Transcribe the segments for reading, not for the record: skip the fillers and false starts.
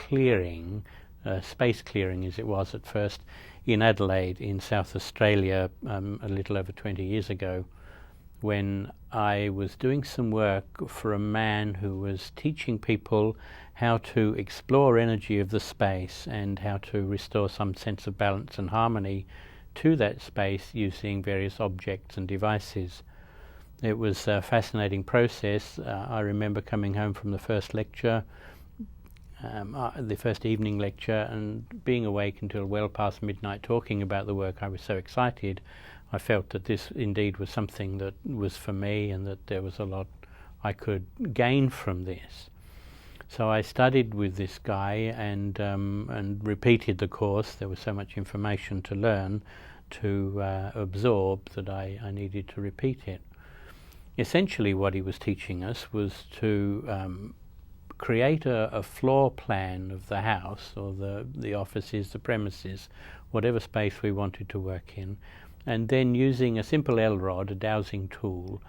clearing, space clearing as it was at first, in Adelaide in South Australia a little over 20 years ago, when I was doing some work for a man who was teaching people how to explore energy of the space and how to restore some sense of balance and harmony to that space using various objects and devices. It was a fascinating process. I remember coming home from the first lecture, the first evening lecture, and being awake until well past midnight talking about the work. I was so excited. I felt that this indeed was something that was for me and that there was a lot I could gain from this. So I studied with this guy and repeated the course. There was so much information to learn, to absorb, that I needed to repeat it. Essentially what he was teaching us was to create a floor plan of the house or the offices, the premises, whatever space we wanted to work in, and then using a simple L-rod, a dowsing tool,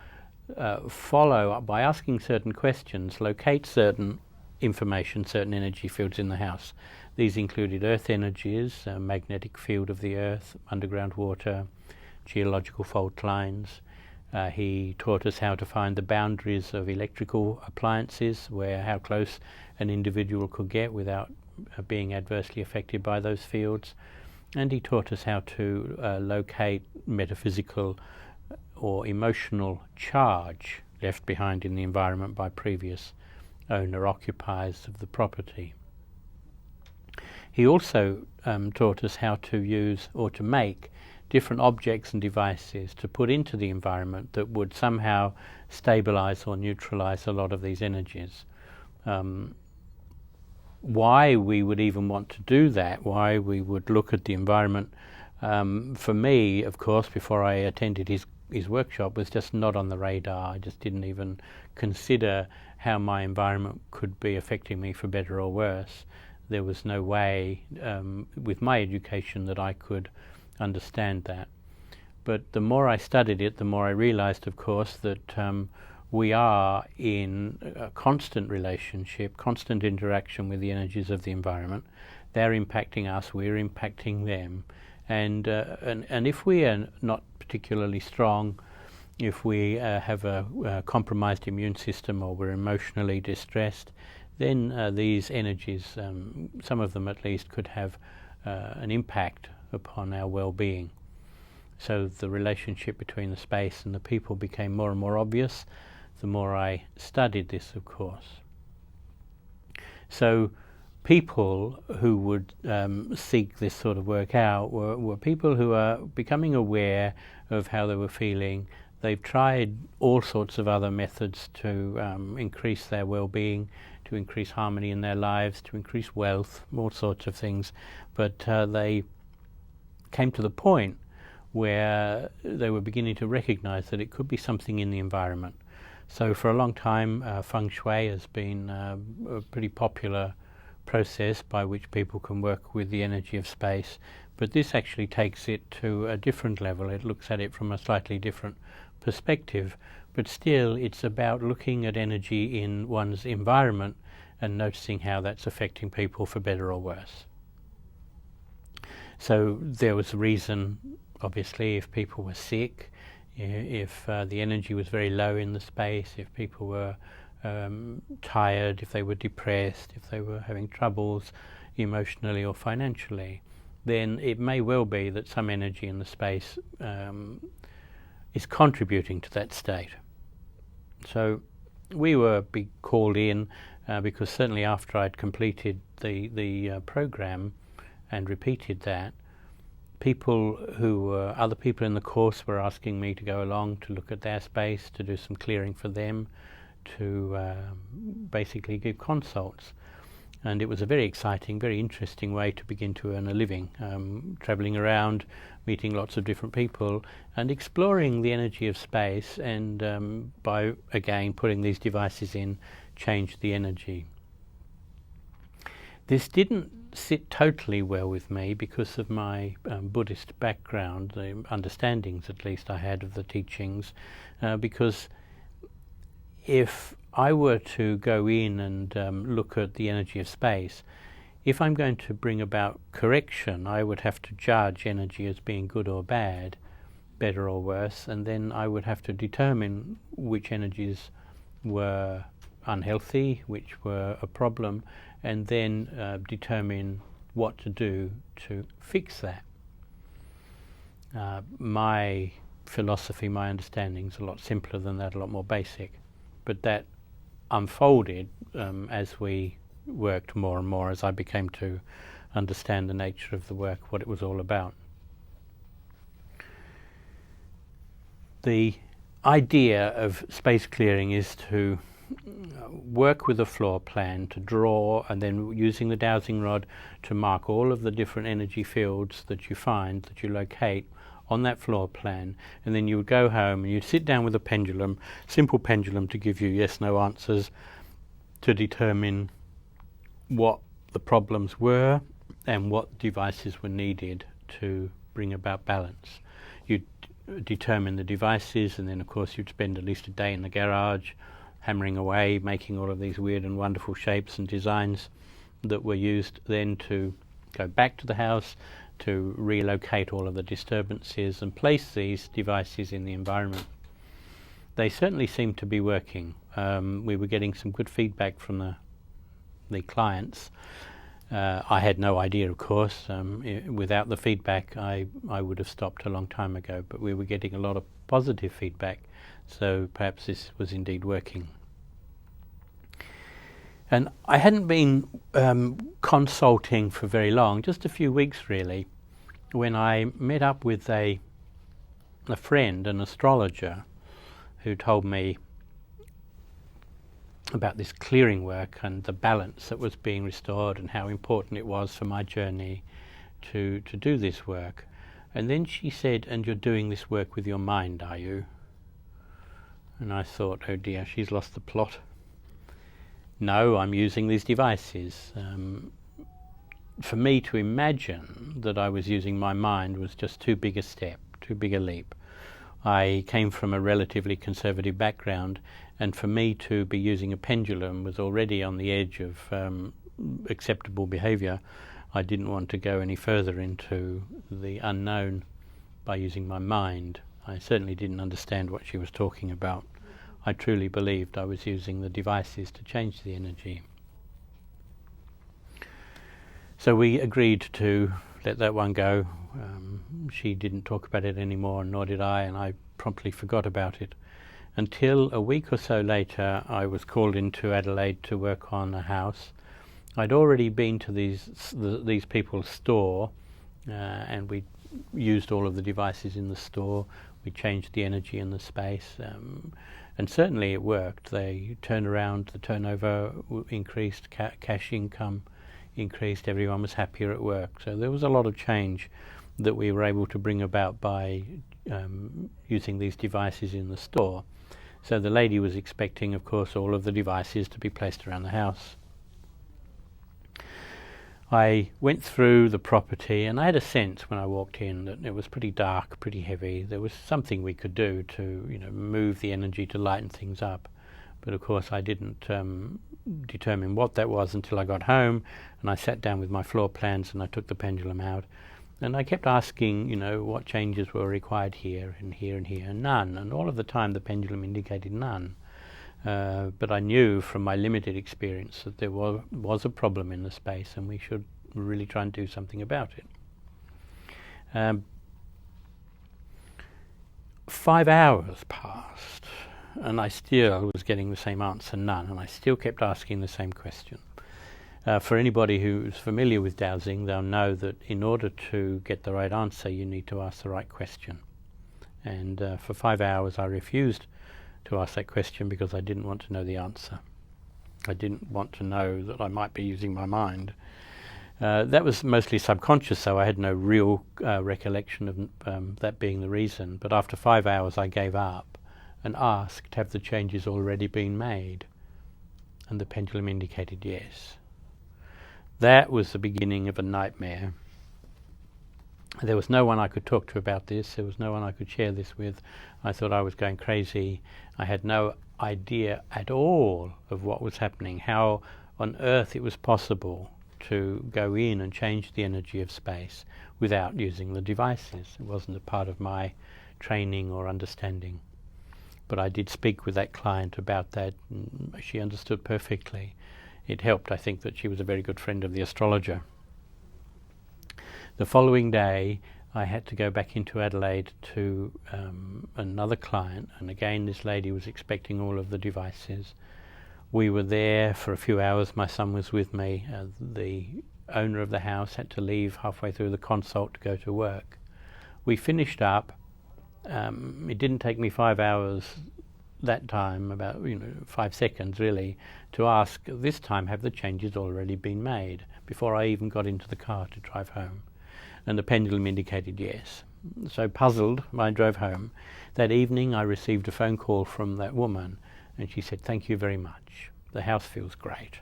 follow, by asking certain questions, locate certain information, certain energy fields in the house. These included earth energies, magnetic field of the earth, underground water, geological fault lines. He taught us how to find the boundaries of electrical appliances, how close an individual could get without being adversely affected by those fields. And he taught us how to locate metaphysical or emotional charge left behind in the environment by previous owner-occupiers of the property. He also taught us how to use or to make different objects and devices to put into the environment that would somehow stabilize or neutralize a lot of these energies. Why we would even want to do that, why we would look at the environment, for me, of course, before I attended his workshop, was just not on the radar. I just didn't even consider how my environment could be affecting me for better or worse. There was no way with my education that I could understand that. But the more I studied it, the more I realized, of course, that we are in a constant relationship, constant interaction with the energies of the environment. They're impacting us, we're impacting them. And if we are not particularly strong, if we have a compromised immune system or we're emotionally distressed, then these energies, some of them at least, could have an impact upon our well-being. So the relationship between the space and the people became more and more obvious the more I studied this, of course. So people who would seek this sort of work out were people who are becoming aware of how they were feeling. They've tried all sorts of other methods to increase their well-being, to increase harmony in their lives, to increase wealth, all sorts of things. But they came to the point where they were beginning to recognize that it could be something in the environment. So for a long time, Feng Shui has been a pretty popular process by which people can work with the energy of space. But this actually takes it to a different level. It looks at it from a slightly different perspective. But still, it's about looking at energy in one's environment and noticing how that's affecting people for better or worse. So there was a reason, obviously, if people were sick, if the energy was very low in the space, if people were tired, if they were depressed, if they were having troubles emotionally or financially, then it may well be that some energy in the space is contributing to that state. So we were called in because certainly after I'd completed the program and repeated that, other people in the course were asking me to go along to look at their space, to do some clearing for them, to basically give consults. And it was a very exciting, very interesting way to begin to earn a living, traveling around, meeting lots of different people and exploring the energy of space, and by again putting these devices in, change the energy. This didn't sit totally well with me because of my Buddhist background, the understandings at least I had of the teachings, because if I were to go in and look at the energy of space, if I'm going to bring about correction, I would have to judge energy as being good or bad, better or worse, and then I would have to determine which energies were unhealthy, which were a problem, and then determine what to do to fix that. My philosophy, my understanding is a lot simpler than that, a lot more basic, but that unfolded as we worked more and more, as I became to understand the nature of the work, what it was all about. The idea of space clearing is to work with a floor plan, to draw, and then using the dowsing rod to mark all of the different energy fields that you find, that you locate on that floor plan, and then you would go home and you'd sit down with a pendulum, simple pendulum, to give you yes/no answers, to determine what the problems were and what devices were needed to bring about balance. You'd determine the devices, and then of course you'd spend at least a day in the garage hammering away, making all of these weird and wonderful shapes and designs that were used then to go back to the house, to relocate all of the disturbances and place these devices in the environment. They certainly seemed to be working. We were getting some good feedback from the clients. I had no idea, of course. Without the feedback, I would have stopped a long time ago, but we were getting a lot of positive feedback, so perhaps this was indeed working. And I hadn't been consulting for very long, just a few weeks really, when I met up with a friend, an astrologer, who told me about this clearing work and the balance that was being restored and how important it was for my journey to do this work. And then she said, "And you're doing this work with your mind, are you?" And I thought, oh dear, she's lost the plot. No, I'm using these devices. For me to imagine that I was using my mind was just too big a step, too big a leap. I came from a relatively conservative background, and for me to be using a pendulum was already on the edge of acceptable behavior. I didn't want to go any further into the unknown by using my mind. I certainly didn't understand what she was talking about. I truly believed I was using the devices to change the energy. So we agreed to let that one go. She didn't talk about it anymore, nor did I, and I promptly forgot about it. Until a week or so later, I was called into Adelaide to work on a house. I'd already been to these people's store, and we used all of the devices in the store. We changed the energy in the space, and certainly it worked. They turned around, the turnover increased, cash income increased, everyone was happier at work. So there was a lot of change that we were able to bring about by using these devices in the store. So the lady was expecting, of course, all of the devices to be placed around the house. I went through the property, and I had a sense when I walked in that it was pretty dark, pretty heavy. There was something we could do to, move the energy to lighten things up. But of course I didn't determine what that was until I got home, and I sat down with my floor plans and I took the pendulum out. And I kept asking, what changes were required here and here and here, and none. And all of the time the pendulum indicated none. But I knew from my limited experience that there was a problem in the space, and we should really try and do something about it. 5 hours passed, and I still was getting the same answer, none, and I still kept asking the same question. For anybody who's familiar with dowsing, they'll know that in order to get the right answer, you need to ask the right question. And for 5 hours I refused to ask that question because I didn't want to know the answer. I didn't want to know that I might be using my mind. That was mostly subconscious, so I had no real recollection of that being the reason. But after 5 hours I gave up and asked, have the changes already been made? And the pendulum indicated yes. That was the beginning of a nightmare. There was no one I could talk to about this. There was no one I could share this with. I thought I was going crazy. I had no idea at all of what was happening, how on earth it was possible to go in and change the energy of space without using the devices. It wasn't a part of my training or understanding. But I did speak with that client about that, and she understood perfectly. It helped, I think, that she was a very good friend of the astrologer. The following day, I had to go back into Adelaide to another client, and again this lady was expecting all of the devices. We were there for a few hours. My son was with me. The owner of the house had to leave halfway through the consult to go to work. We finished up. It didn't take me 5 hours that time, about 5 seconds really, to ask, this time, have the changes already been made, before I even got into the car to drive home. And the pendulum indicated yes. So puzzled, I drove home. That evening I received a phone call from that woman, and she said, thank you very much. The house feels great.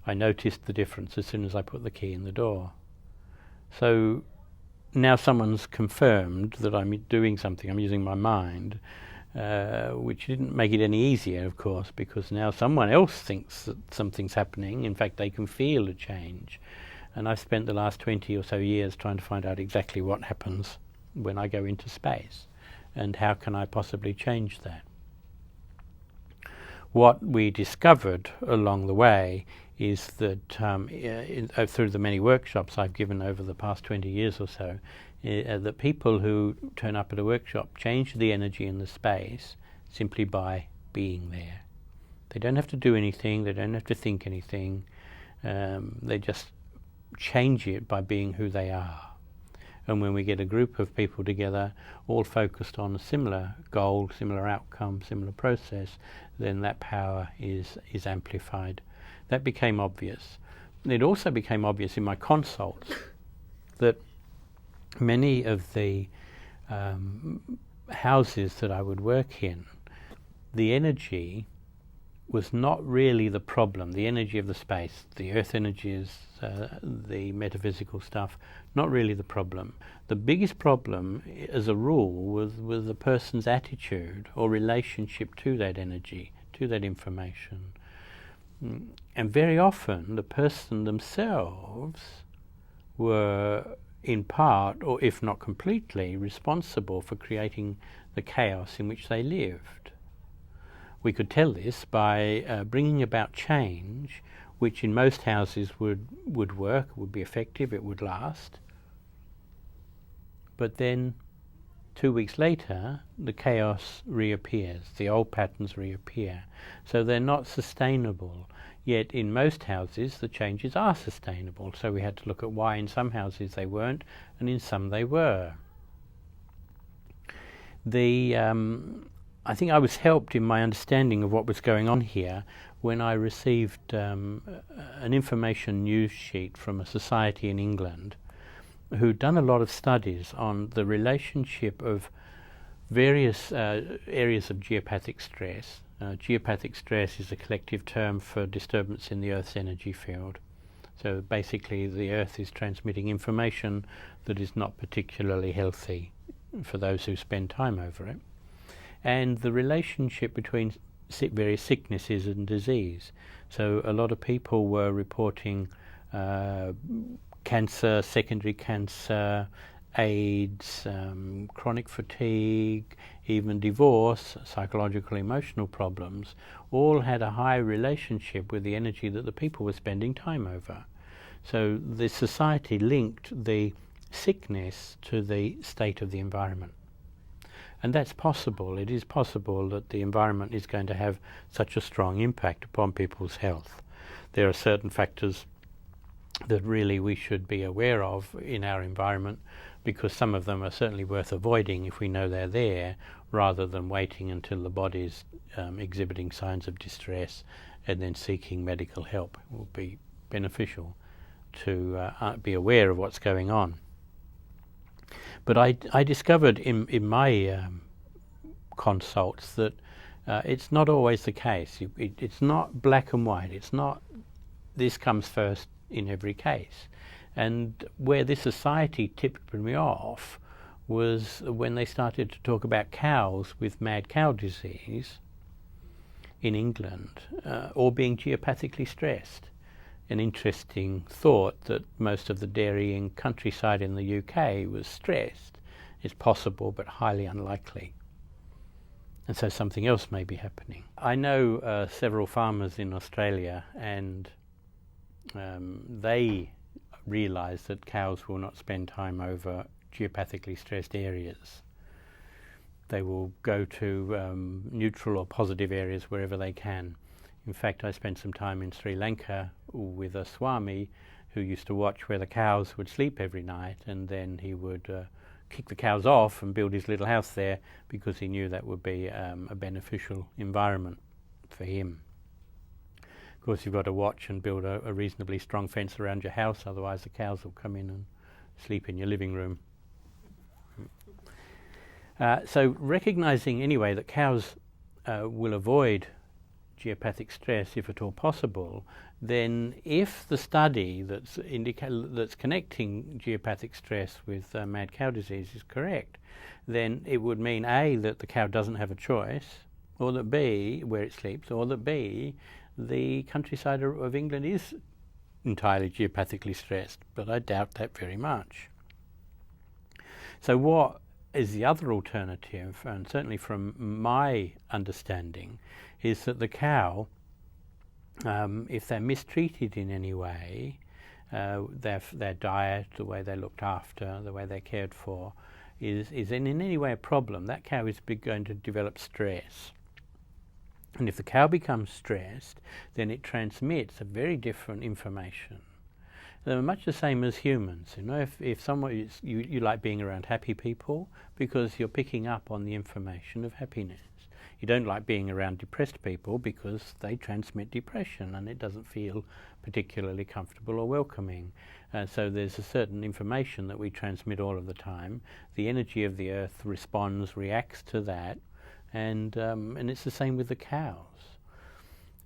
I noticed the difference as soon as I put the key in the door. So now someone's confirmed that I'm doing something, I'm using my mind, which didn't make it any easier, of course, because now someone else thinks that something's happening. In fact, they can feel a change. And I've spent the last 20 or so years trying to find out exactly what happens when I go into space, and how can I possibly change that. What we discovered along the way is that through the many workshops I've given over the past 20 years or so, that people who turn up at a workshop change the energy in the space simply by being there. They don't have to do anything, they don't have to think anything, they just change it by being who they are. And when we get a group of people together, all focused on a similar goal, similar outcome, similar process, then that power is amplified. That became obvious. It also became obvious in my consults that many of the houses that I would work in, the energy was not really the problem. The energy of the space, the earth energies, the metaphysical stuff, not really the problem. The biggest problem, as a rule, was the person's attitude or relationship to that energy, to that information. And very often the person themselves were in part, or if not completely, responsible for creating the chaos in which they lived. We could tell this by bringing about change, which in most houses would work, would be effective, it would last. But then 2 weeks later, the chaos reappears, the old patterns reappear. So they're not sustainable. Yet in most houses, the changes are sustainable. So we had to look at why in some houses they weren't, and in some they were. I think I was helped in my understanding of what was going on here when I received an information news sheet from a society in England who'd done a lot of studies on the relationship of various areas of geopathic stress. Geopathic stress is a collective term for disturbance in the Earth's energy field. So basically the Earth is transmitting information that is not particularly healthy for those who spend time over it. And the relationship between various sicknesses and disease. So a lot of people were reporting cancer, secondary cancer, AIDS, chronic fatigue, even divorce, psychological, emotional problems, all had a high relationship with the energy that the people were spending time over. So the society linked the sickness to the state of the environment. And that's possible. It is possible that the environment is going to have such a strong impact upon people's health. There are certain factors that really we should be aware of in our environment, because some of them are certainly worth avoiding if we know they're there, rather than waiting until the body's exhibiting signs of distress and then seeking medical help. It will be beneficial to be aware of what's going on. But I discovered in my consults that it's not always the case. It's not black and white. It's not this comes first in every case. And where this society tipped me off was when they started to talk about cows with mad cow disease in England, or being geopathically stressed. an interesting thought that most of the dairying countryside in the UK was stressed. It's possible, but highly unlikely. And so something else may be happening. I know several farmers in Australia, and they realise that cows will not spend time over geopathically stressed areas. They will go to neutral or positive areas wherever they can. In fact, I spent some time in Sri Lanka with a Swami who used to watch where the cows would sleep every night, and then he would kick the cows off and build his little house there because he knew that would be a beneficial environment for him. Of course, you've got to watch and build a reasonably strong fence around your house, otherwise the cows will come in and sleep in your living room. So recognising anyway that cows will avoid geopathic stress if at all possible, then if the study that's connecting geopathic stress with mad cow disease is correct, then it would mean A, that the cow doesn't have a choice, or that B, where it sleeps, or that B, the countryside of England is entirely geopathically stressed, but I doubt that very much. So what is the other alternative, and certainly from my understanding, is that the cow, if they're mistreated in any way, their diet, the way they're looked after, the way they're cared for, is in any way a problem. That cow is going to develop stress. And if the cow becomes stressed, then it transmits a very different information. They're much the same as humans. You know, if someone you like being around happy people because you're picking up on the information of happiness. You don't like being around depressed people because they transmit depression and it doesn't feel particularly comfortable or welcoming. So there's a certain information that we transmit all of the time. The energy of the earth responds, reacts to that, and it's the same with the cows.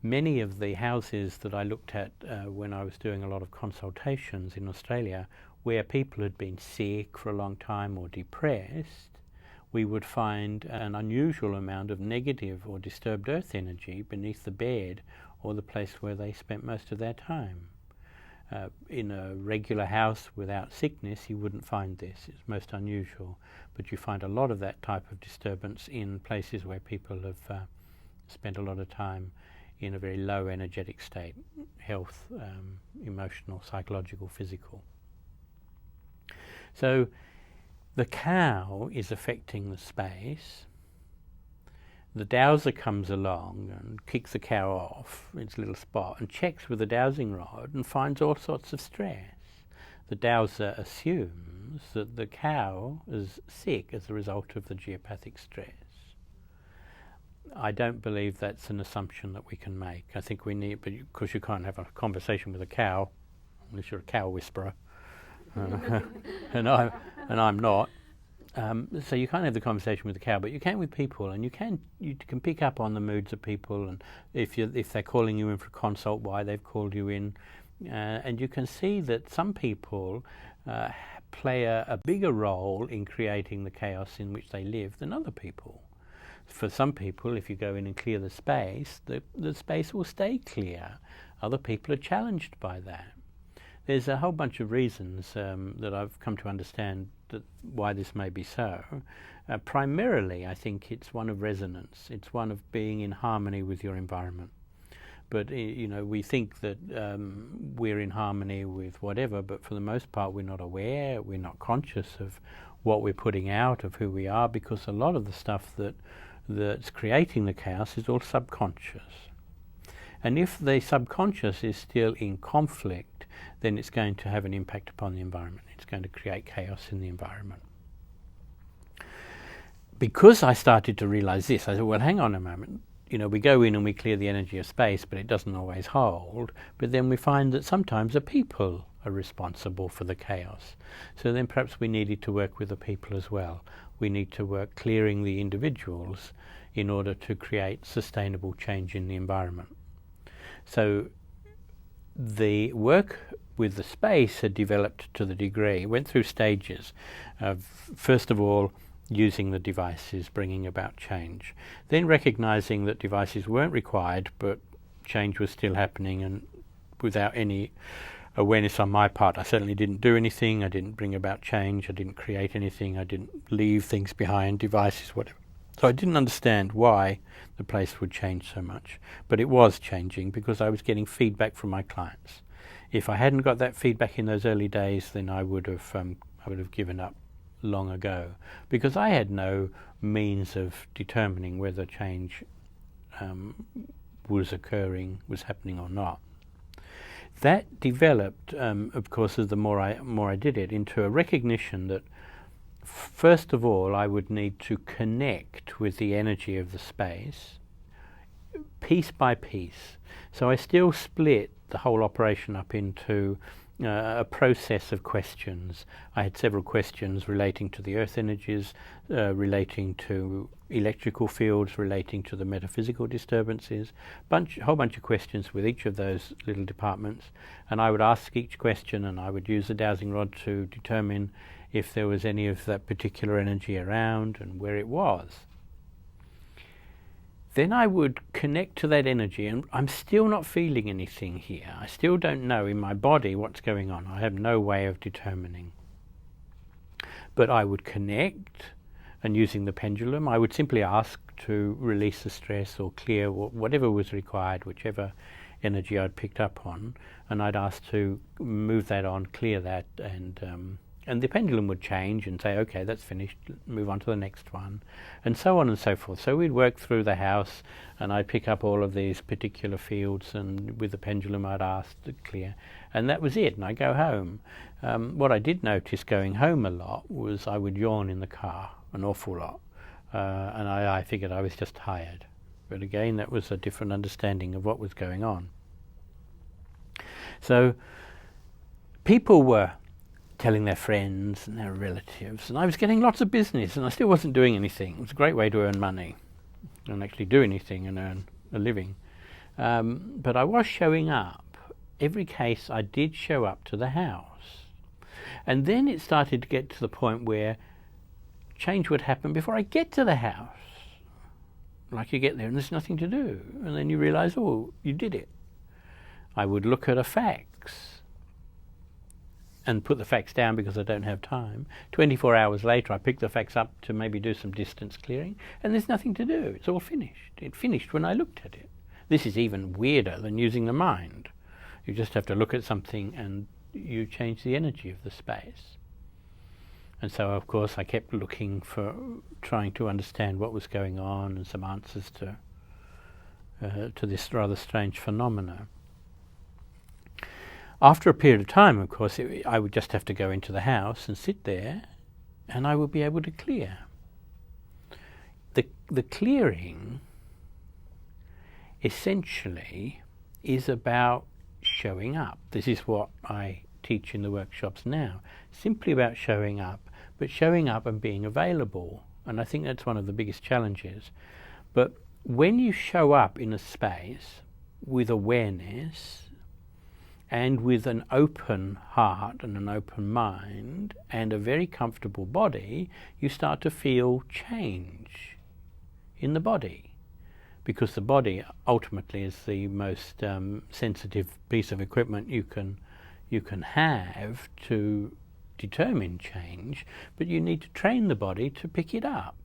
Many of the houses that I looked at when I was doing a lot of consultations in Australia, where people had been sick for a long time or depressed, we would find an unusual amount of negative or disturbed earth energy beneath the bed or the place where they spent most of their time. In a regular house without sickness, you wouldn't find this. It's most unusual. But you find a lot of that type of disturbance in places where people have spent a lot of time in a very low energetic state, health, emotional, psychological, physical. So the cow is affecting the space. The dowser comes along and kicks the cow off its little spot and checks with the dowsing rod and finds all sorts of stress. The dowser assumes that the cow is sick as a result of the geopathic stress. I don't believe that's an assumption that we can make. I think we need, but because you can't have a conversation with a cow unless you're a cow whisperer, and I'm not. So you can't have the conversation with the cow, but you can with people, and you can pick up on the moods of people, and if they're calling you in for a consult, why they've called you in, and you can see that some people play a bigger role in creating the chaos in which they live than other people. For some people, if you go in and clear the space, the space will stay clear. Other people are challenged by that. There's a whole bunch of reasons that I've come to understand why this may be so. Primarily, I think it's one of resonance. It's one of being in harmony with your environment. But you know, we think that we're in harmony with whatever, but for the most part we're not aware, we're not conscious of what we're putting out, of who we are, because a lot of the stuff that's creating the chaos is all subconscious. And if the subconscious is still in conflict, then it's going to have an impact upon the environment. It's going to create chaos in the environment. Because I started to realize this, I said, well, hang on a moment. You know, we go in and we clear the energy of space, but it doesn't always hold. But then we find that sometimes the people are responsible for the chaos. So then perhaps we needed to work with the people as well. We need to work clearing the individuals in order to create sustainable change in the environment. So the work with the space had developed to the degree, went through stages of, first of all, using the devices, bringing about change. Then recognizing that devices weren't required, but change was still happening and without any awareness on my part. I certainly didn't do anything, I didn't bring about change, I didn't create anything, I didn't leave things behind, devices, whatever. So I didn't understand why the place would change so much. But it was changing because I was getting feedback from my clients. If I hadn't got that feedback in those early days, then I would have given up long ago, because I had no means of determining whether change was occurring, was happening or not. That developed, of course, as the more I did it, into a recognition that first of all I would need to connect with the energy of the space, piece by piece. So I still split the whole operation up into a process of questions. I had several questions relating to the earth energies, relating to electrical fields, relating to the metaphysical disturbances, whole bunch of questions with each of those little departments, and I would ask each question and I would use the dowsing rod to determine if there was any of that particular energy around and where it was. Then I would connect to that energy, and I'm still not feeling anything here. I still don't know in my body what's going on. I have no way of determining. But I would connect, and using the pendulum, I would simply ask to release the stress or clear whatever was required, whichever energy I'd picked up on, and I'd ask to move that on, clear that, and the pendulum would change and say, okay, that's finished, move on to the next one, and so on and so forth. So we'd work through the house, and I'd pick up all of these particular fields, and with the pendulum I'd ask to clear, and that was it, and I'd go home. What I did notice going home a lot was I would yawn in the car, an awful lot, and I figured I was just tired. But again, that was a different understanding of what was going on. So people were telling their friends and their relatives, and I was getting lots of business, and I still wasn't doing anything. It was a great way to earn money and actually do anything and earn a living. But I was showing up. Every case I did show up to the house. And then it started to get to the point where change would happen before I get to the house. Like you get there and there's nothing to do. And then you realize, oh, you did it. I would look at a fax and put the fax down because I don't have time. 24 hours later, I pick the fax up to maybe do some distance clearing, and there's nothing to do. It's all finished. It finished when I looked at it. This is even weirder than using the mind. You just have to look at something and you change the energy of the space. And so, of course, I kept looking for, trying to understand what was going on and some answers to this rather strange phenomena. After a period of time, of course, I would just have to go into the house and sit there, and I would be able to clear. The clearing essentially is about showing up. This is what I teach in the workshops now. Simply about showing up, but showing up and being available. And I think that's one of the biggest challenges. But when you show up in a space with awareness, and with an open heart and an open mind and a very comfortable body, you start to feel change in the body. Because the body ultimately is the most sensitive piece of equipment you can have to determine change, but you need to train the body to pick it up.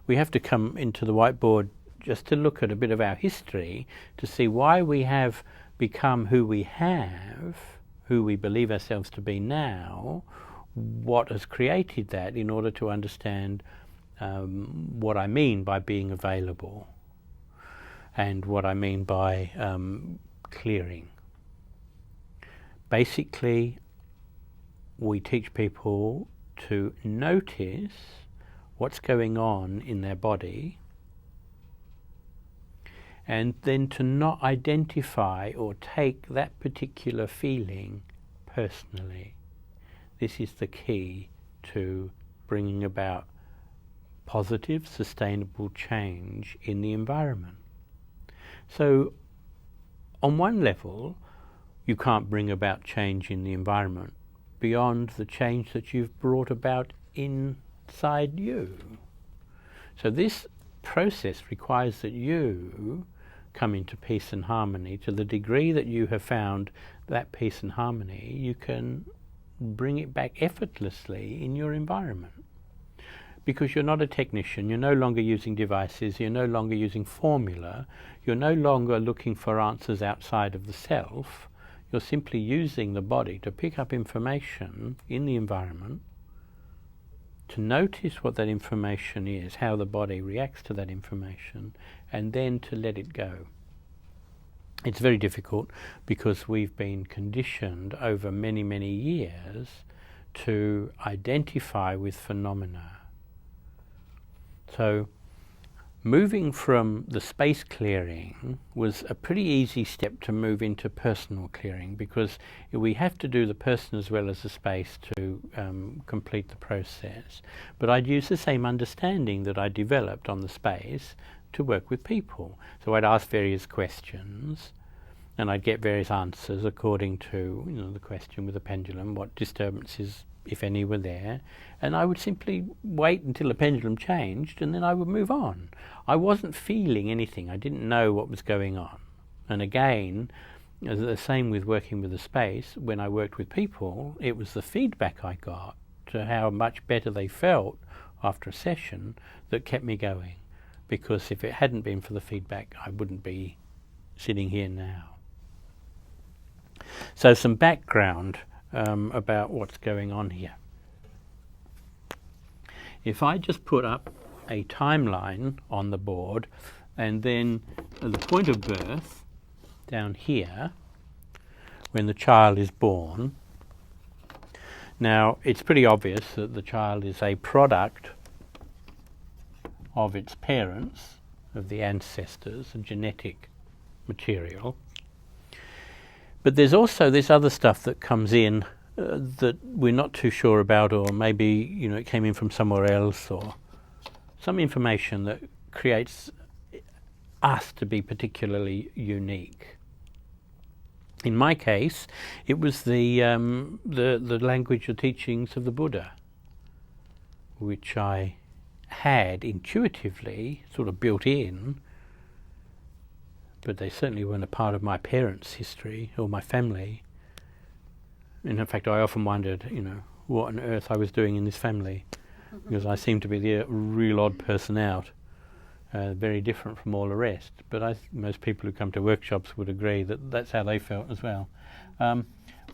We have to come into the whiteboard just to look at a bit of our history to see why we have become who we have, who we believe ourselves to be now, what has created that, in order to understand what I mean by being available and what I mean by clearing. Basically, we teach people to notice what's going on in their body, and then to not identify or take that particular feeling personally. This is the key to bringing about positive, sustainable change in the environment. So, on one level, you can't bring about change in the environment beyond the change that you've brought about inside you. So this process requires that you come into peace and harmony. To the degree that you have found that peace and harmony, you can bring it back effortlessly in your environment. Because you're not a technician, you're no longer using devices, you're no longer using formula, you're no longer looking for answers outside of the self, you're simply using the body to pick up information in the environment, to notice what that information is, how the body reacts to that information, and then to let it go. It's very difficult because we've been conditioned over many, many years to identify with phenomena. So moving from the space clearing was a pretty easy step to move into personal clearing, because we have to do the person as well as the space to complete the process. But I'd use the same understanding that I developed on the space to work with people. So I'd ask various questions and I'd get various answers according to, the question with the pendulum, what disturbances, if any, were there, and I would simply wait until the pendulum changed and then I would move on. I wasn't feeling anything, I didn't know what was going on. And again, the same with working with the space, when I worked with people, it was the feedback I got to how much better they felt after a session that kept me going. Because if it hadn't been for the feedback, I wouldn't be sitting here now. So some background about what's going on here. If I just put up a timeline on the board, and then at the point of birth down here, when the child is born, now it's pretty obvious that the child is a product of its parents, of the ancestors, a genetic material. But there's also this other stuff that comes in that we're not too sure about, or maybe it came in from somewhere else, or some information that creates us to be particularly unique. In my case, it was the language or teachings of the Buddha, which I had intuitively sort of built in, but they certainly weren't a part of my parents' history or my family. And in fact, I often wondered, what on earth I was doing in this family, because I seemed to be the real odd person out, very different from all the rest. But most people who come to workshops would agree that that's how they felt as well.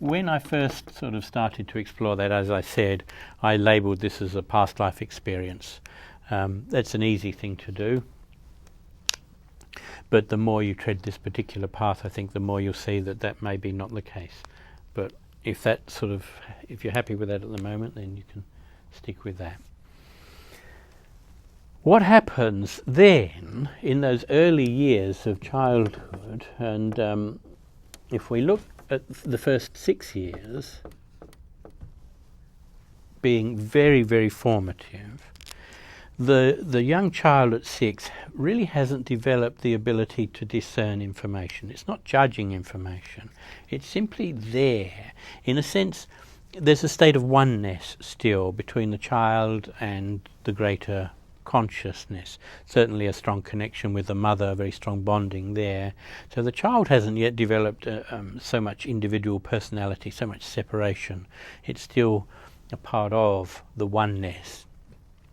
When I first sort of started to explore that, as I said, I labelled this as a past life experience. That's an easy thing to do. But the more you tread this particular path, I think the more you'll see that that may be not the case. But if you're happy with that at the moment, then you can stick with that. What happens then in those early years of childhood, and if we look at the first 6 years being very, very formative, the young child at 6 really hasn't developed the ability to discern information. It's not judging information. It's simply there. In a sense, there's a state of oneness still between the child and the greater consciousness. Certainly a strong connection with the mother, very strong bonding there. So the child hasn't yet developed so much individual personality, so much separation. It's still a part of the oneness.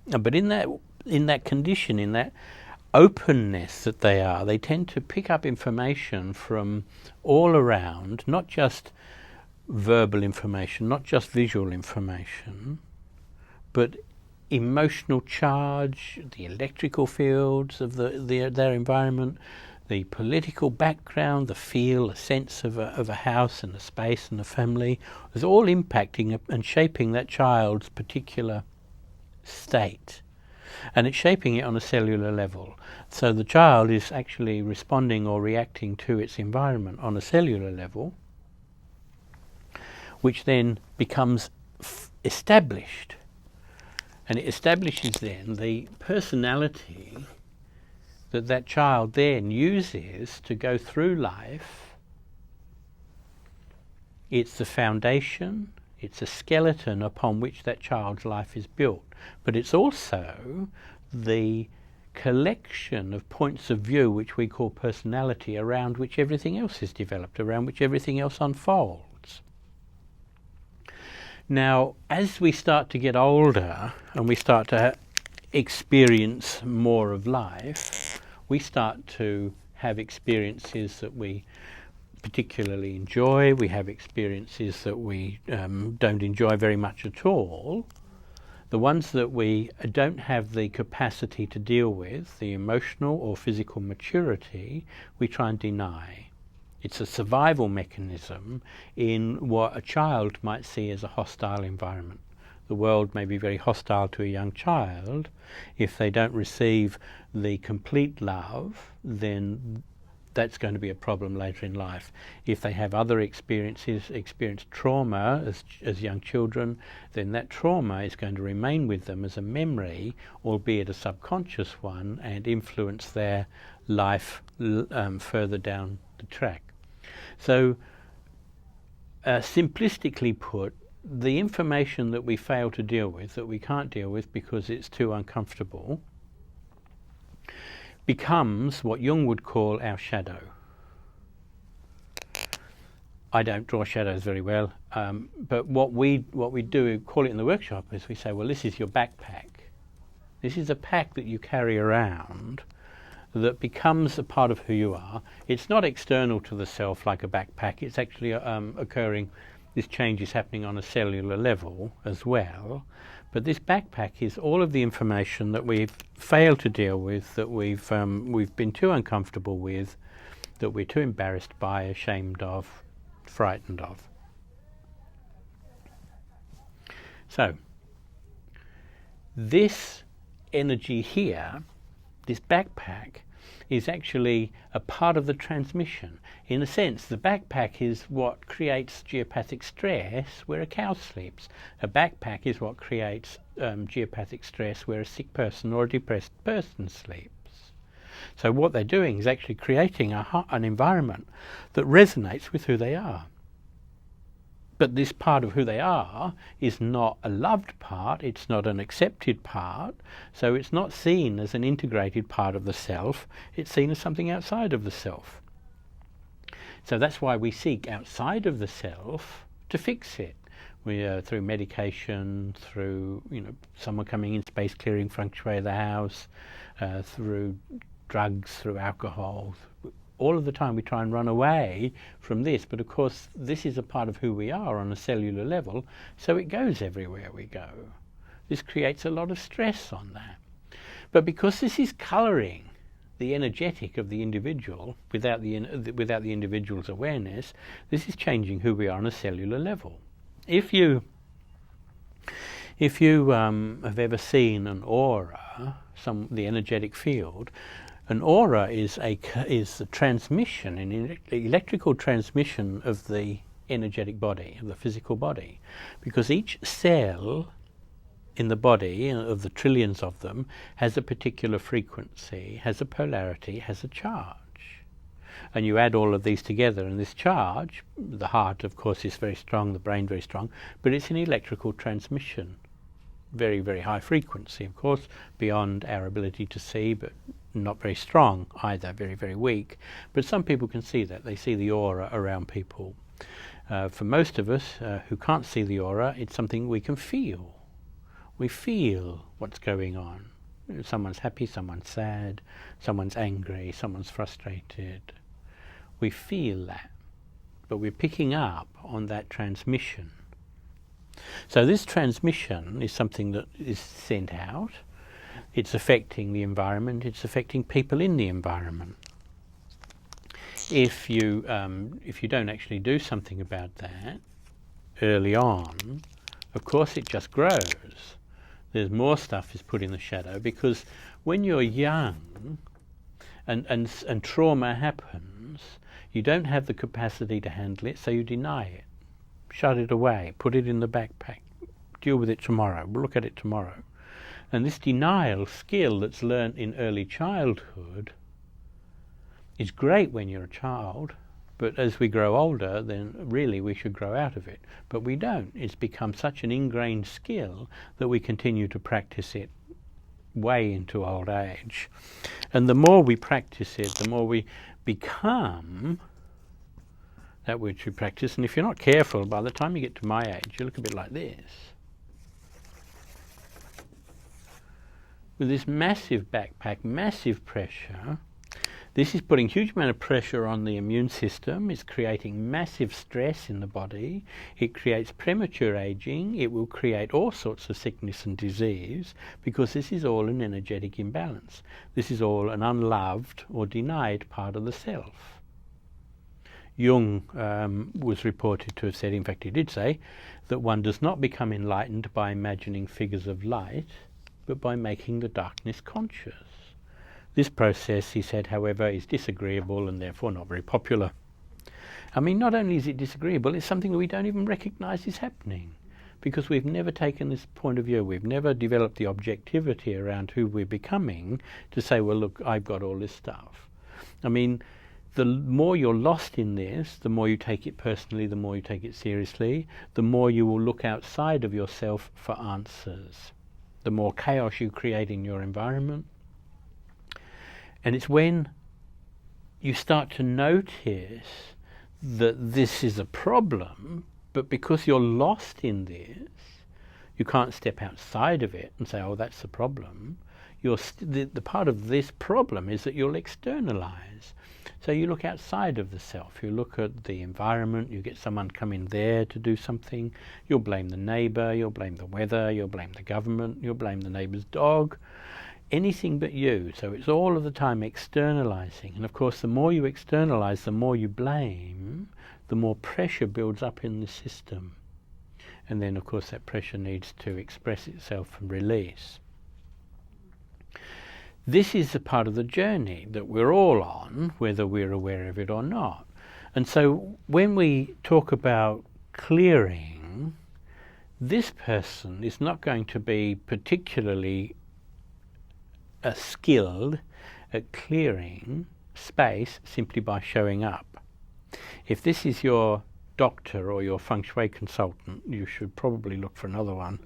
But in that condition, in that openness that they tend to pick up information from all around, not just verbal information, not just visual information, but emotional charge, the electrical fields of their environment, the political background, the feel, the sense of a house and a space and a family, is all impacting and shaping that child's particular state. And it's shaping it on a cellular level. So the child is actually responding or reacting to its environment on a cellular level, which then becomes established. And it establishes then the personality that child then uses to go through life. It's the foundation, it's a skeleton upon which that child's life is built. But it's also the collection of points of view which we call personality, around which everything else is developed, around which everything else unfolds. Now, as we start to get older and we start to experience more of life, we start to have experiences that we particularly enjoy. We have experiences that we don't enjoy very much at all. The ones that we don't have the capacity to deal with, the emotional or physical maturity, we try and deny. It's a survival mechanism in what a child might see as a hostile environment. The world may be very hostile to a young child. If they don't receive the complete love, then that's going to be a problem later in life. If they have other experiences, experienced trauma as young children, then that trauma is going to remain with them as a memory, albeit a subconscious one, and influence their life further down the track. So, simplistically put, the information that we fail to deal with, that we can't deal with because it's too uncomfortable, becomes what Jung would call our shadow. I don't draw shadows very well, but what we do, call it in the workshop, is we say, well, this is your backpack. This is a pack that you carry around that becomes a part of who you are. It's not external to the self like a backpack. It's actually occurring, this change is happening on a cellular level as well. But this backpack is all of the information that we've failed to deal with, that we've been too uncomfortable with, that we're too embarrassed by, ashamed of, frightened of. So, this energy here, this backpack, is actually a part of the transmission. In a sense, the backpack is what creates geopathic stress where a cow sleeps. A backpack is what creates geopathic stress where a sick person or a depressed person sleeps. So what they're doing is actually creating an environment that resonates with who they are. But this part of who they are is not a loved part, it's not an accepted part, so it's not seen as an integrated part of the self, it's seen as something outside of the self. So that's why we seek outside of the self to fix it. Through medication, through someone coming in, space clearing, Feng Shui of the house, through drugs, through alcohol. All of the time we try and run away from this, but of course this is a part of who we are on a cellular level, so it goes everywhere we go. This creates a lot of stress on that. But because this is colouring the energetic of the individual without the individual's awareness, this is changing who we are on a cellular level. If you have ever seen an aura, the energetic field, an aura is the transmission, an electrical transmission of the energetic body, of the physical body, because each cell in the body, of the trillions of them, has a particular frequency, has a polarity, has a charge. And you add all of these together, and this charge, the heart of course is very strong, the brain very strong, but it's an electrical transmission. Very, very high frequency, of course, beyond our ability to see, but not very strong either, very, very weak. But some people can see that. They see the aura around people. For most of us who can't see the aura, it's something we can feel. We feel what's going on. Someone's happy, someone's sad, someone's angry, someone's frustrated. We feel that, but we're picking up on that transmission. So this transmission is something that is sent out. It's affecting the environment, it's affecting people in the environment. If you don't actually do something about that early on, of course it just grows. There's more stuff is put in the shadow, because when you're young and trauma happens, you don't have the capacity to handle it, so you deny it. Shut it away, put it in the backpack, deal with it tomorrow, we'll look at it tomorrow. And this denial skill that's learnt in early childhood is great when you're a child, but as we grow older, then really we should grow out of it. But we don't. It's become such an ingrained skill that we continue to practice it way into old age. And the more we practice it, the more we become that which we practice. And if you're not careful, by the time you get to my age, you look a bit like this. With this massive backpack, massive pressure. This is putting huge amount of pressure on the immune system. It's creating massive stress in the body. It creates premature aging. It will create all sorts of sickness and disease, because this is all an energetic imbalance. This is all an unloved or denied part of the self. Jung was reported to have said, in fact he did say, that one does not become enlightened by imagining figures of light, but by making the darkness conscious. This process, he said, however, is disagreeable and therefore not very popular. I mean, not only is it disagreeable, it's something that we don't even recognize is happening, because we've never taken this point of view. We've never developed the objectivity around who we're becoming to say, well, look, I've got all this stuff. I mean, the more you're lost in this, the more you take it personally, the more you take it seriously, the more you will look outside of yourself for answers, the more chaos you create in your environment. And it's when you start to notice that this is a problem, but because you're lost in this, you can't step outside of it and say, oh, that's the problem. The part of this problem is that you'll externalize. So you look outside of the self, you look at the environment, you get someone come in there to do something, you'll blame the neighbor, you'll blame the weather, you'll blame the government, you'll blame the neighbor's dog, anything but you. So it's all of the time externalizing. And of course, the more you externalize, the more you blame, the more pressure builds up in the system. And then, of course, that pressure needs to express itself and release. This is a part of the journey that we're all on, whether we're aware of it or not. And so when we talk about clearing, this person is not going to be particularly skilled at clearing space simply by showing up. If this is your doctor or your Feng Shui consultant, you should probably look for another one,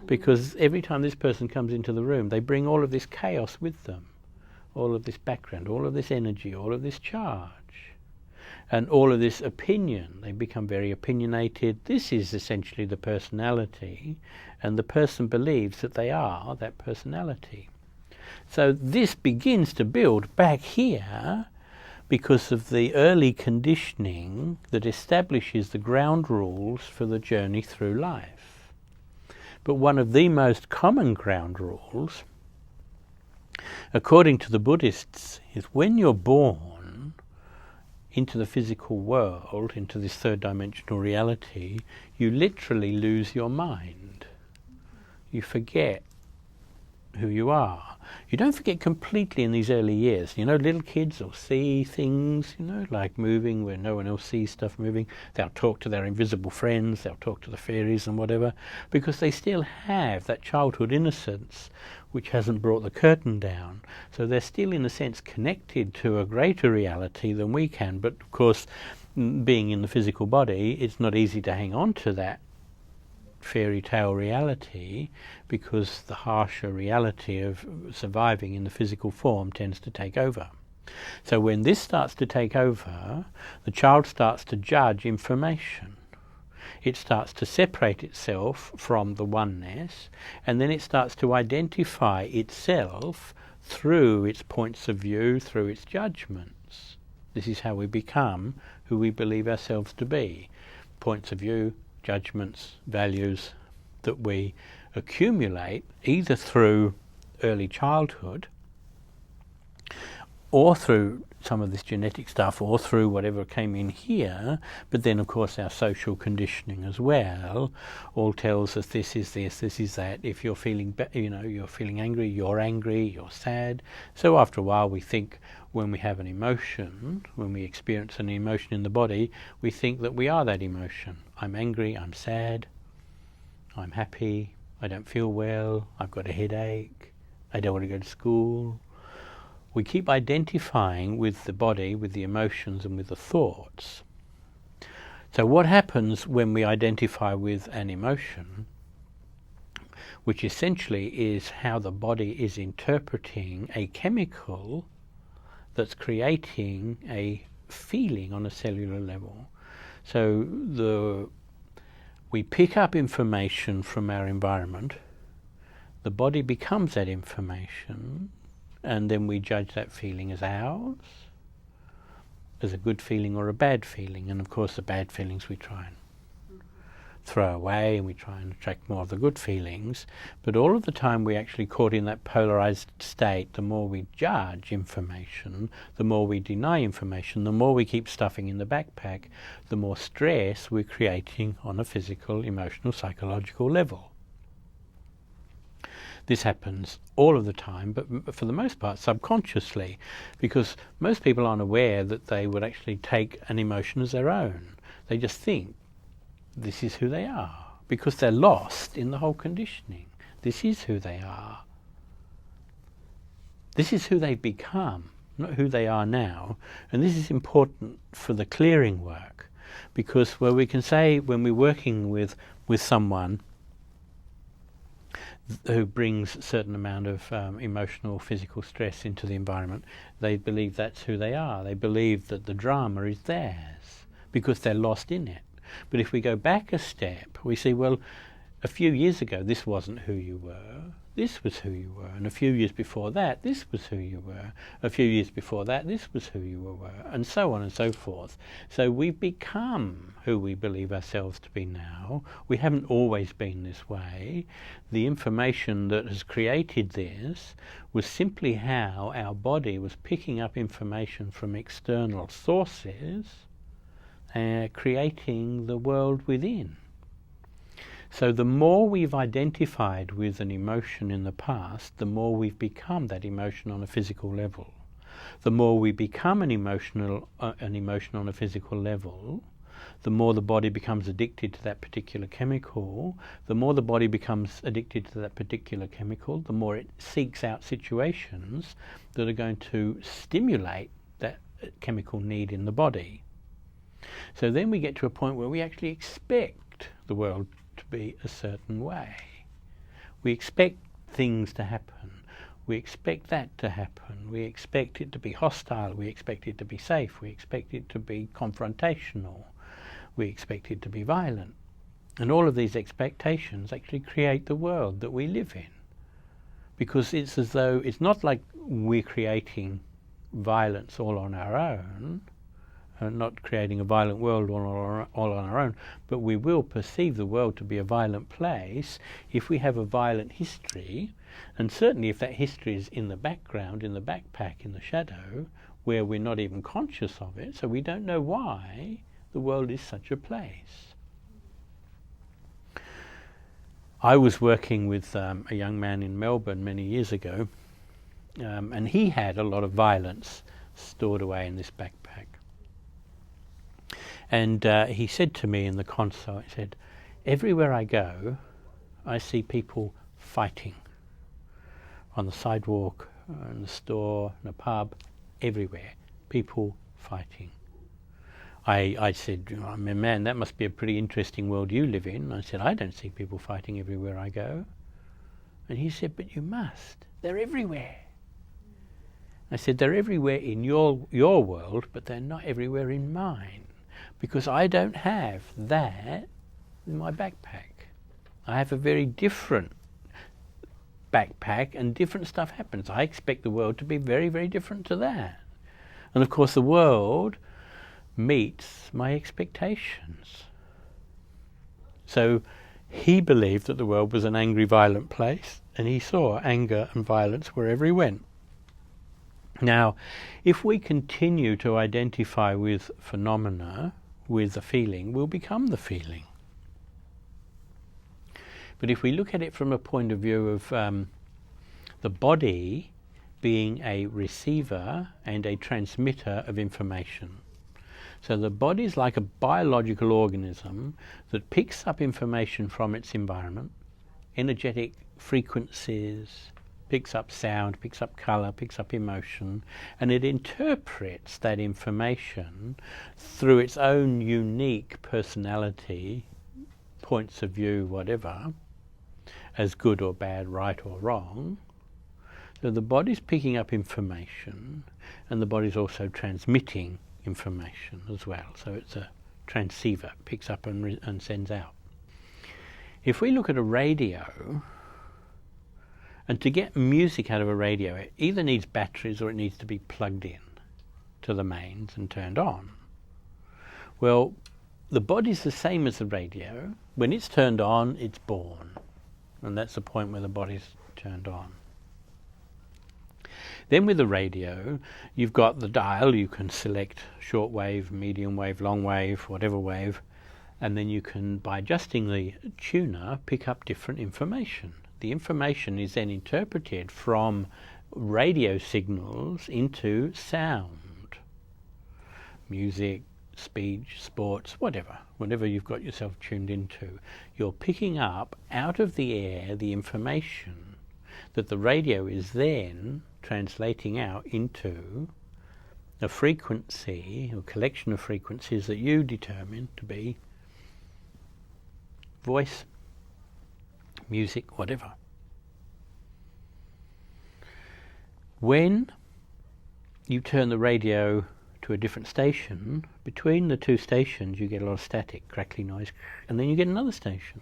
because every time this person comes into the room, they bring all of this chaos with them, all of this background, all of this energy, all of this charge, and all of this opinion. They become very opinionated. This is essentially the personality, and the person believes that they are that personality. So this begins to build back here because of the early conditioning that establishes the ground rules for the journey through life. But one of the most common ground rules, according to the Buddhists, is when you're born into the physical world, into this third dimensional reality, you literally lose your mind. You forget who you are. You don't forget completely in these early years. You know, little kids will see things, you know, like moving where no one else sees stuff moving. They'll talk to their invisible friends, they'll talk to the fairies and whatever, because they still have that childhood innocence which hasn't brought the curtain down. So they're still, in a sense, connected to a greater reality than we can. But of course, being in the physical body, it's not easy to hang on to that fairy tale reality, because the harsher reality of surviving in the physical form tends to take over. So when this starts to take over, the child starts to judge information. It starts to separate itself from the oneness, and then it starts to identify itself through its points of view, through its judgments. This is how we become who we believe ourselves to be. Points of view, judgments, values that we accumulate either through early childhood or through some of this genetic stuff or through whatever came in here, but then of course our social conditioning as well all tells us this is this, this is that. If you're feeling you're feeling angry, you're sad. So after a while we think, when we have an emotion, when we experience an emotion in the body, we think that we are that emotion. I'm angry, I'm sad, I'm happy, I don't feel well, I've got a headache, I don't want to go to school. We keep identifying with the body, with the emotions and with the thoughts. So what happens when we identify with an emotion? which essentially is how the body is interpreting a chemical that's creating a feeling on a cellular level. So we pick up information from our environment, the body becomes that information, and then we judge that feeling as ours, as a good feeling or a bad feeling. And of course the bad feelings we try and throw away, and we try and attract more of the good feelings. But all of the time we're actually caught in that polarized state. The more we judge information, the more we deny information, the more we keep stuffing in the backpack, the more stress we're creating on a physical, emotional, psychological level. This happens all of the time, but for the most part subconsciously, because most people aren't aware that they would actually take an emotion as their own. They just think this is who they are, because they're lost in the whole conditioning. This is who they are. This is who they've become, not who they are now. And this is important for the clearing work, because where we can say when we're working with someone who brings a certain amount of emotional, physical stress into the environment, they believe that's who they are. They believe that the drama is theirs, because they're lost in it. But if we go back a step, we see, well, a few years ago this wasn't who you were, this was who you were, and a few years before that this was who you were, a few years before that this was who you were, and so on and so forth. So we've become who we believe ourselves to be now. We haven't always been this way. The information that has created this was simply how our body was picking up information from external sources, creating the world within. So the more we've identified with an emotion in the past, the more we've become that emotion on a physical level. The more we become an emotion on a physical level, the more the body becomes addicted to that particular chemical. The more the body becomes addicted to that particular chemical, the more it seeks out situations that are going to stimulate that chemical need in the body. So then we get to a point where we actually expect the world to be a certain way. We expect things to happen. We expect that to happen. We expect it to be hostile. We expect it to be safe. We expect it to be confrontational. We expect it to be violent. And all of these expectations actually create the world that we live in. Because it's as though, it's not like we're creating violence all on our own, not creating a violent world all on our own, but we will perceive the world to be a violent place if we have a violent history, and certainly if that history is in the background, in the backpack, in the shadow, where we're not even conscious of it, so we don't know why the world is such a place. I was working with a young man in Melbourne many years ago, and he had a lot of violence stored away in this backpack. And he said to me in the console, he said, everywhere I go, I see people fighting. On the sidewalk, in the store, in a pub, everywhere, people fighting. I said, man, that must be a pretty interesting world you live in. I said, I don't see people fighting everywhere I go. And he said, but you must. They're everywhere. I said, they're everywhere in your world, but they're not everywhere in mine. Because I don't have that in my backpack. I have a very different backpack, and different stuff happens. I expect the world to be very, very different to that. And of course the world meets my expectations. So he believed that the world was an angry, violent place, and he saw anger and violence wherever he went. Now, if we continue to identify with phenomena, with the feeling, we'll become the feeling. But if we look at it from a point of view of the body being a receiver and a transmitter of information. So the body is like a biological organism that picks up information from its environment, energetic frequencies, picks up sound, picks up colour, picks up emotion, and it interprets that information through its own unique personality, points of view, whatever, as good or bad, right or wrong. So the body's picking up information, and the body's also transmitting information as well. So it's a transceiver, picks up and sends out. If we look at a radio, and to get music out of a radio, it either needs batteries or it needs to be plugged in to the mains and turned on. Well, the body's the same as the radio. When it's turned on, it's born. And that's the point where the body's turned on. Then with the radio, you've got the dial. You can select short wave, medium wave, long wave, whatever wave. And then you can, by adjusting the tuner, pick up different information. The information is then interpreted from radio signals into sound. Music, speech, sports, whatever you've got yourself tuned into. You're picking up out of the air the information that the radio is then translating out into a frequency, or collection of frequencies that you determine to be voice, music, whatever. When you turn the radio to a different station, between the two stations you get a lot of static, crackly noise, and then you get another station.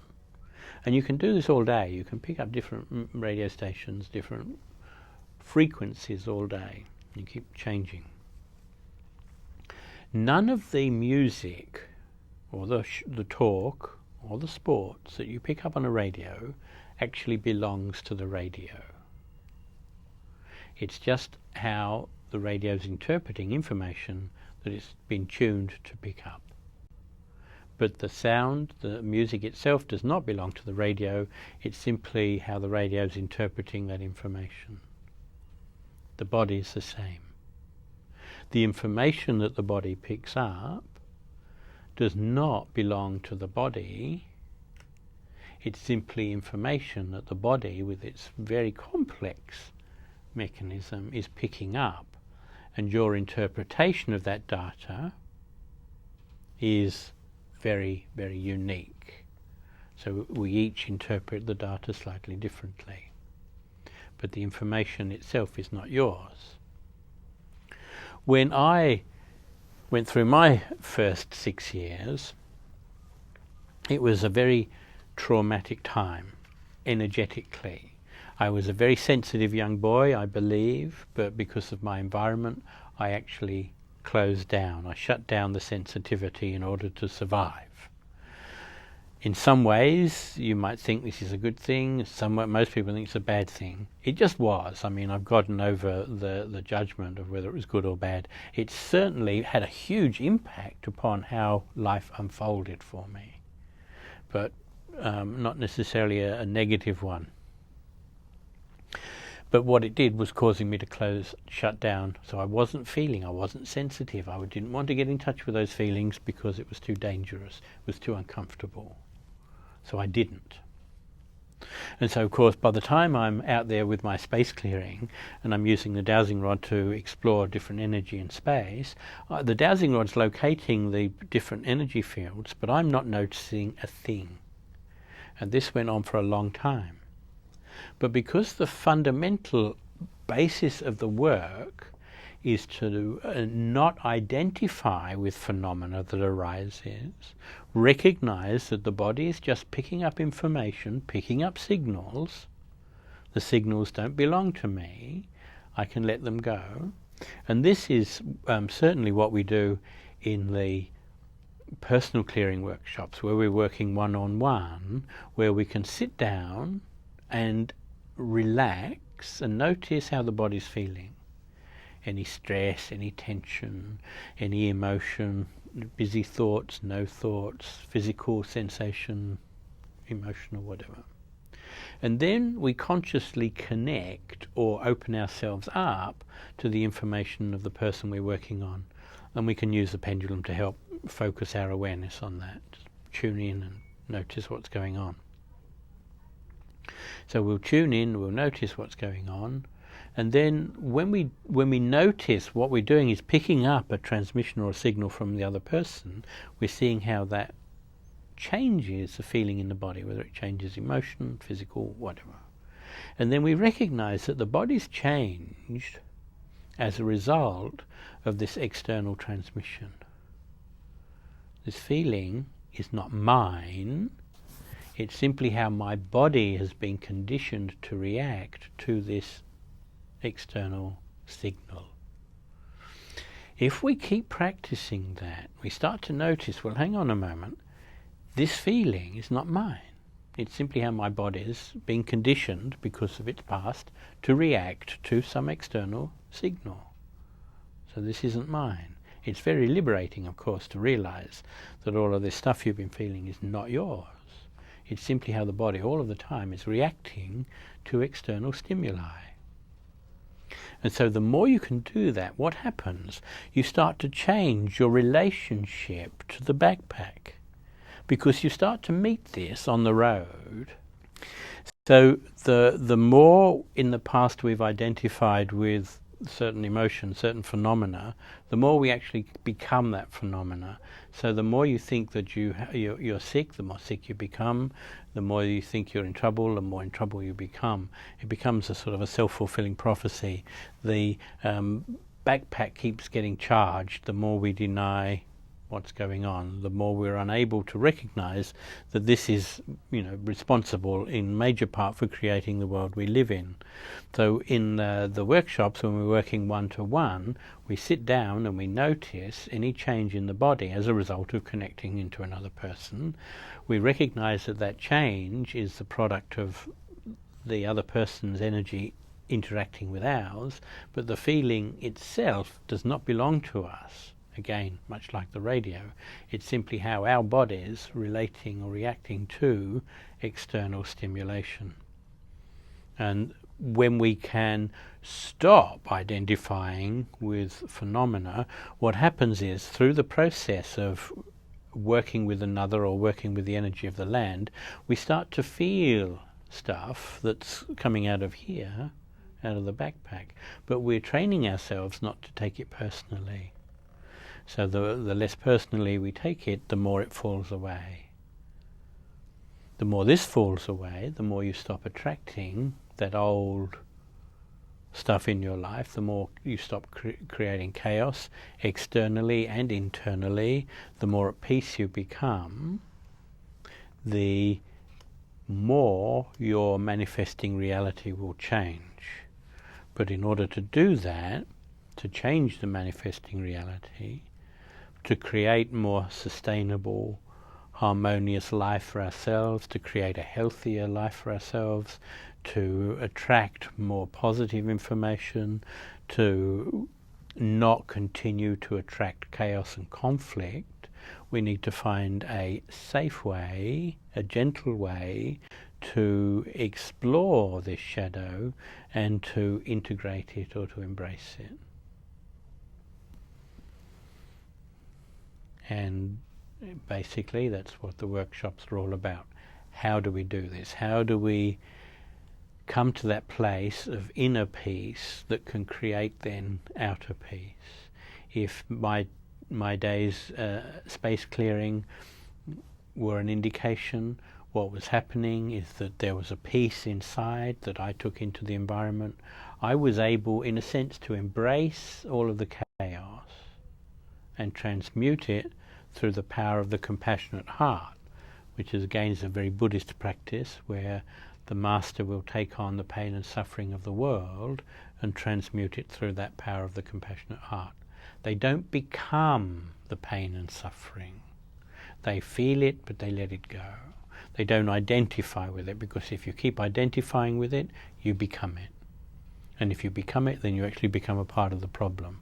And you can do this all day. You can pick up different radio stations, different frequencies all day. You keep changing. None of the music or the talk or the sports that you pick up on a radio actually belongs to the radio. It's just how the radio's interpreting information that it's been tuned to pick up. But the sound, the music itself does not belong to the radio. It's simply how the radio's interpreting that information. The body's the same. The information that the body picks up does not belong to the body. It's simply information that the body, with its very complex mechanism, is picking up, and your interpretation of that data is very, very unique. So we each interpret the data slightly differently, but the information itself is not yours. When I went through my first 6 years, it was a very traumatic time, energetically. I was a very sensitive young boy, I believe, but because of my environment, I actually closed down. I shut down the sensitivity in order to survive. In some ways, you might think this is a good thing. Most people think it's a bad thing. It just was. I mean, I've gotten over the judgment of whether it was good or bad. It certainly had a huge impact upon how life unfolded for me, but not necessarily a negative one. But what it did was causing me to shut down. So I wasn't sensitive. I didn't want to get in touch with those feelings because it was too dangerous, it was too uncomfortable. So I didn't. And so, of course, by the time I'm out there with my space clearing and I'm using the dowsing rod to explore different energy in space, the dowsing rod's locating the different energy fields, but I'm not noticing a thing. And this went on for a long time. But because the fundamental basis of the work is to not identify with phenomena that arises, recognize that the body is just picking up information, picking up signals. The signals don't belong to me. I can let them go. And this is certainly what we do in the personal clearing workshops, where we're working one-on-one, where we can sit down and relax and notice how the body's feeling. Any stress, any tension, any emotion, busy thoughts, no thoughts, physical sensation, emotional, whatever. And then we consciously connect or open ourselves up to the information of the person we're working on. And we can use the pendulum to help focus our awareness on that. Just tune in and notice what's going on. So we'll tune in, we'll notice what's going on, and then when we notice what we're doing is picking up a transmission or a signal from the other person, we're seeing how that changes the feeling in the body, whether it changes emotion, physical, whatever. And then we recognize that the body's changed as a result of this external transmission. This feeling is not mine, it's simply how my body has been conditioned to react to this external signal. If we keep practicing that, we start to notice, well, hang on a moment, this feeling is not mine. It's simply how my body has been conditioned, because of its past, to react to some external signal. So this isn't mine. It's very liberating, of course, to realize that all of this stuff you've been feeling is not yours. It's simply how the body all of the time is reacting to external stimuli. And so the more you can do that, what happens? You start to change your relationship to the backpack, because you start to meet this on the road. So the more in the past we've identified with certain emotions, certain phenomena, the more we actually become that phenomena. So the more you think that you're sick, the more sick you become. The more you think you're in trouble, the more in trouble you become. It becomes a sort of a self-fulfilling prophecy. The backpack keeps getting charged the more we deny what's going on, the more we're unable to recognize that this is, responsible in major part for creating the world we live in. So in the workshops, when we're working one-to-one, we sit down and we notice any change in the body as a result of connecting into another person. We recognize that that change is the product of the other person's energy interacting with ours, but the feeling itself does not belong to us. Again, much like the radio, it's simply how our bodies relating or reacting to external stimulation. And when we can stop identifying with phenomena, what happens is, through the process of working with another or working with the energy of the land, we start to feel stuff that's coming out of here, out of the backpack, but we're training ourselves not to take it personally. So the less personally we take it, the more it falls away. The more this falls away, the more you stop attracting that old stuff in your life, the more you stop creating chaos externally and internally, the more at peace you become, the more your manifesting reality will change. But in order to do that, to change the manifesting reality, to create more sustainable, harmonious life for ourselves, to create a healthier life for ourselves, to attract more positive information, to not continue to attract chaos and conflict, we need to find a safe way, a gentle way to explore this shadow and to integrate it or to embrace it. And basically that's what the workshops are all about. How do we do this? How do we come to that place of inner peace that can create then outer peace? If my day's space clearing were an indication, what was happening is that there was a peace inside that I took into the environment. I was able, in a sense, to embrace all of the chaos and transmute it through the power of the compassionate heart, which is again a very Buddhist practice where the master will take on the pain and suffering of the world and transmute it through that power of the compassionate heart. They don't become the pain and suffering. They feel it, but they let it go. They don't identify with it, because if you keep identifying with it, you become it. And if you become it, then you actually become a part of the problem.